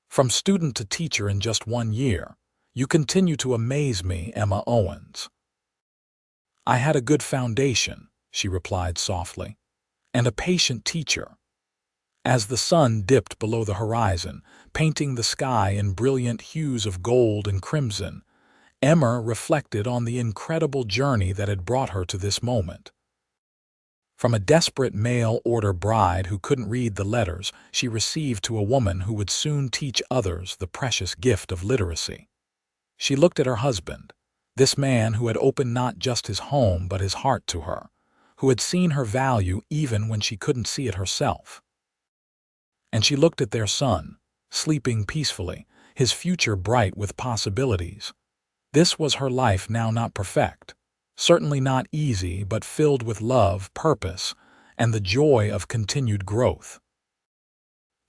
"From student to teacher in just 1 year. You continue to amaze me, Emma Owens." "I had a good foundation," she replied softly, "and a patient teacher." As the sun dipped below the horizon, painting the sky in brilliant hues of gold and crimson, Emma reflected on the incredible journey that had brought her to this moment. From a desperate mail-order bride who couldn't read the letters she received to a woman who would soon teach others the precious gift of literacy. She looked at her husband, this man who had opened not just his home but his heart to her, who had seen her value even when she couldn't see it herself. And she looked at their son, sleeping peacefully, his future bright with possibilities. This was her life now, not perfect, certainly not easy, but filled with love, purpose, and the joy of continued growth.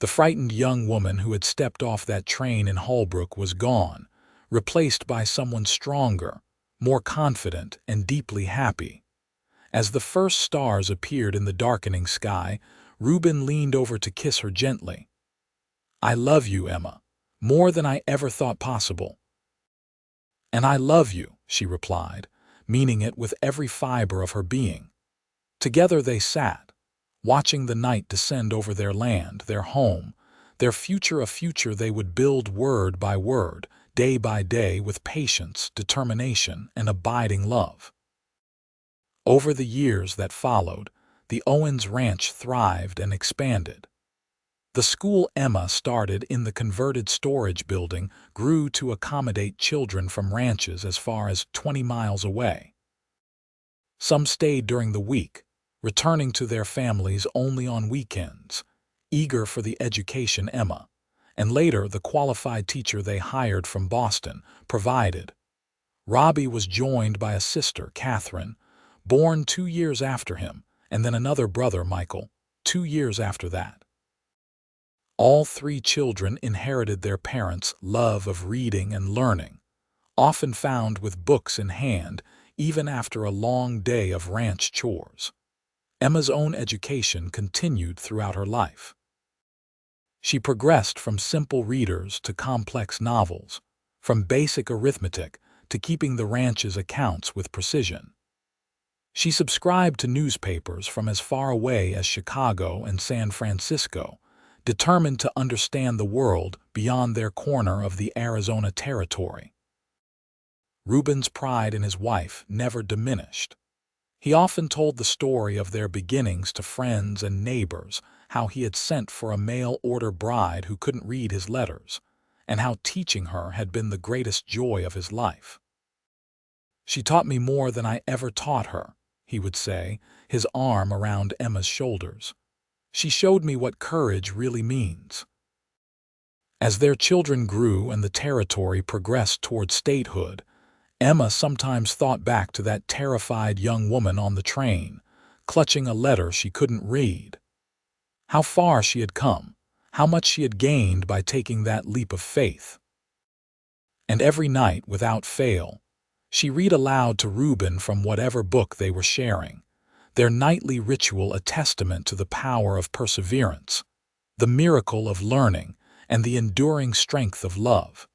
The frightened young woman who had stepped off that train in Holbrook was gone, replaced by someone stronger, more confident, and deeply happy. As the first stars appeared in the darkening sky, Ruben leaned over to kiss her gently. "I love you, Emma, more than I ever thought possible." "And I love you," she replied, meaning it with every fiber of her being. Together they sat, watching the night descend over their land, their home, their future, a future they would build word by word, day by day, with patience, determination, and abiding love. Over the years that followed, the Owens Ranch thrived and expanded. The school Emma started in the converted storage building grew to accommodate children from ranches as far as 20 miles away. Some stayed during the week, returning to their families only on weekends, eager for the education Emma, and later the qualified teacher they hired from Boston, provided. Robbie was joined by a sister, Catherine, born 2 years after him, and then another brother, Michael, 2 years after that. All three children inherited their parents' love of reading and learning, often found with books in hand, even after a long day of ranch chores. Emma's own education continued throughout her life. She progressed from simple readers to complex novels, from basic arithmetic to keeping the ranch's accounts with precision. She subscribed to newspapers from as far away as Chicago and San Francisco, determined to understand the world beyond their corner of the Arizona territory. Ruben's pride in his wife never diminished. He often told the story of their beginnings to friends and neighbors, how he had sent for a mail-order bride who couldn't read his letters, and how teaching her had been the greatest joy of his life. "She taught me more than I ever taught her," he would say, his arm around Emma's shoulders. "She showed me what courage really means." As their children grew and the territory progressed toward statehood, Emma sometimes thought back to that terrified young woman on the train, clutching a letter she couldn't read. How far she had come, how much she had gained by taking that leap of faith. And every night, without fail, she read aloud to Ruben from whatever book they were sharing, their nightly ritual a testament to the power of perseverance, the miracle of learning, and the enduring strength of love.